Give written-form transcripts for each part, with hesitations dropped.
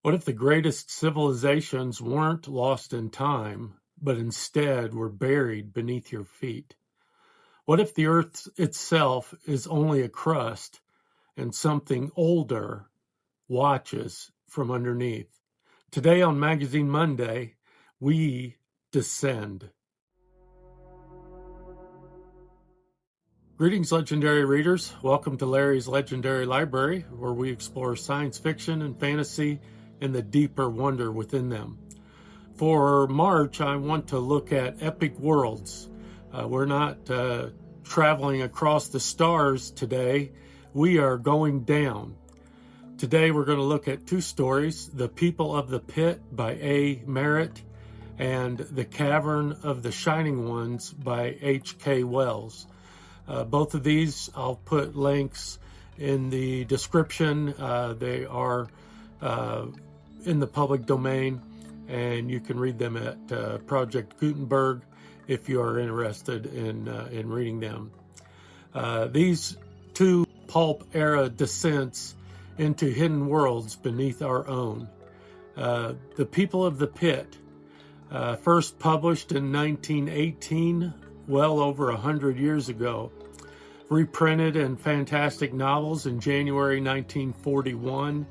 What if the greatest civilizations weren't lost in time, but instead were buried beneath your feet? What if the earth itself is only a crust and something older watches from underneath? Today on Magazine Monday, we descend. Greetings, legendary readers. Welcome to Larry's Legendary Library, where we explore science fiction and fantasy and the deeper wonder within them. For March, I want to look at epic worlds. We're not traveling across the stars today. We are going down. Today, we're going to look at two stories, The People of the Pit by A. Merritt and The Cavern of the Shining Ones by H.K. Wells. Both of these, I'll put links in the description. They are in the public domain, and you can read them at Project Gutenberg if you are interested in reading them. These two Pulp era descents into hidden worlds beneath our own. The People of the Pit, first published in 1918, well over 100 years ago, reprinted in Fantastic Novels in January 1941.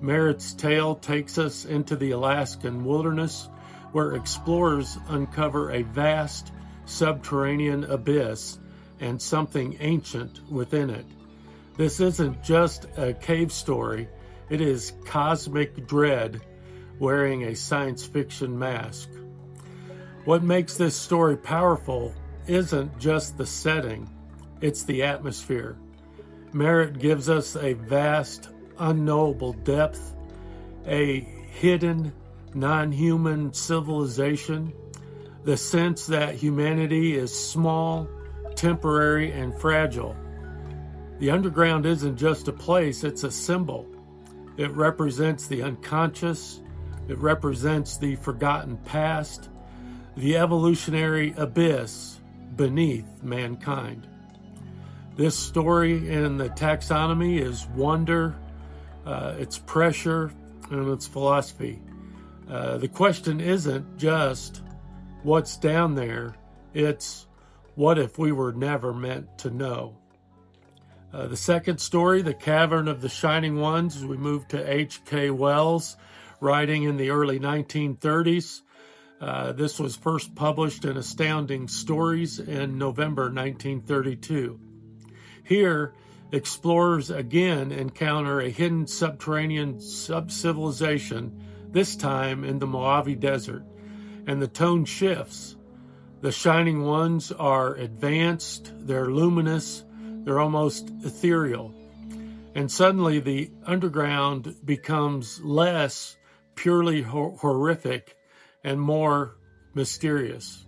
Merritt's tale takes us into the Alaskan wilderness, where explorers uncover a vast subterranean abyss and something ancient within it. This isn't just a cave story, it is cosmic dread wearing a science fiction mask. What makes this story powerful isn't just the setting, it's the atmosphere. Merritt gives us a vast, unknowable depth, a hidden, non-human civilization, the sense that humanity is small, temporary, and fragile. The underground isn't just a place, it's a symbol. It represents the unconscious, it represents the forgotten past, the evolutionary abyss beneath mankind. This story in the taxonomy is wonder, its pressure, and its philosophy. The question isn't just what's down there, it's what if we were never meant to know. The second story, The Cavern of the Shining Ones, we move to H.K. Wells, writing in the early 1930s. This was first published in Astounding Stories in November 1932. Here, explorers again encounter a hidden subterranean civilization, this time in the Mojave Desert, and the tone shifts. The Shining Ones are advanced, they're luminous, they're almost ethereal. And suddenly the underground becomes less purely horrific and more mysterious.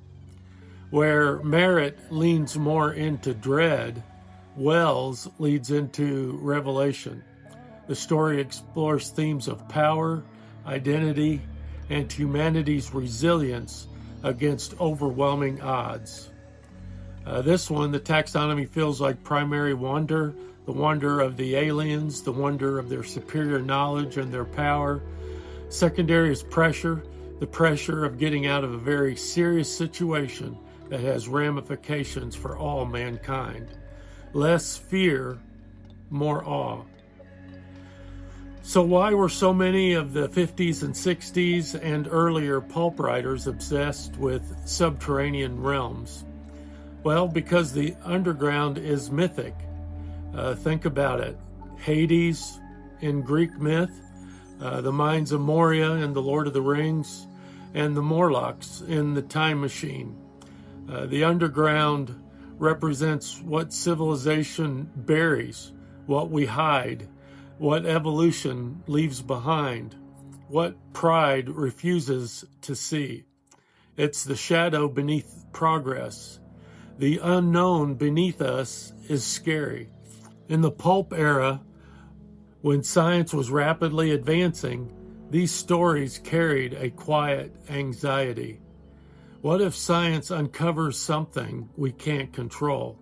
Where Merritt leans more into dread, Wells leads into revelation. The story explores themes of power, identity, and humanity's resilience against overwhelming odds. This one, the taxonomy feels like primary wonder, the wonder of the aliens, the wonder of their superior knowledge and their power. Secondary is pressure, the pressure of getting out of a very serious situation that has ramifications for all mankind. Less fear, more awe. So why were so many of the 50s and 60s and earlier pulp writers obsessed with subterranean realms? Well, because the underground is mythic. Think about it. Hades in Greek myth, the mines of Moria in The Lord of the Rings, and the Morlocks in The Time Machine. The underground represents what civilization buries, what we hide, what evolution leaves behind, what pride refuses to see. It's the shadow beneath progress. The unknown beneath us is scary. In the pulp era, when science was rapidly advancing, these stories carried a quiet anxiety. What if science uncovers something we can't control?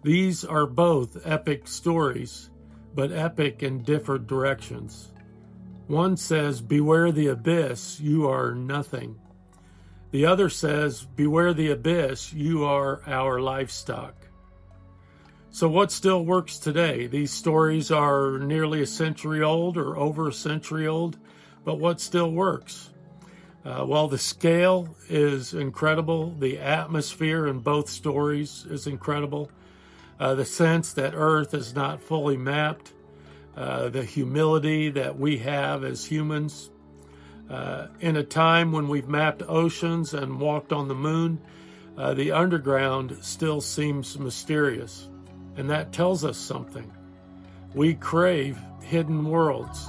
These are both epic stories, but epic in different directions. One says, "Beware the abyss, you are nothing." The other says, "Beware the abyss, you are our livestock." So what still works today? These stories are nearly a century old or over a century old, but what still works? Well, the scale is incredible. The atmosphere in both stories is incredible. The sense that Earth is not fully mapped, the humility that we have as humans. In a time when we've mapped oceans and walked on the moon, the underground still seems mysterious. And that tells us something. We crave hidden worlds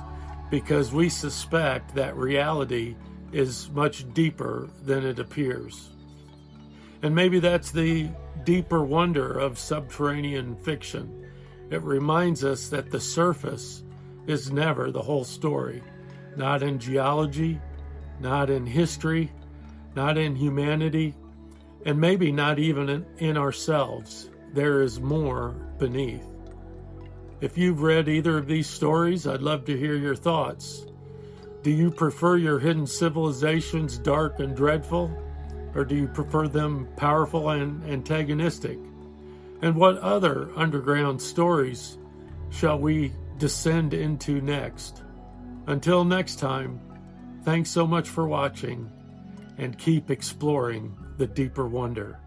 because we suspect that reality is much deeper than it appears. And maybe that's the deeper wonder of subterranean fiction. It reminds us that the surface is never the whole story. Not in geology, not in history, not in humanity, and maybe not even in ourselves. There is more beneath. If you've read either of these stories, I'd love to hear your thoughts. Do you prefer your hidden civilizations dark and dreadful, or do you prefer them powerful and antagonistic? And what other underground stories shall we descend into next? Until next time, thanks so much for watching, and keep exploring the deeper wonder.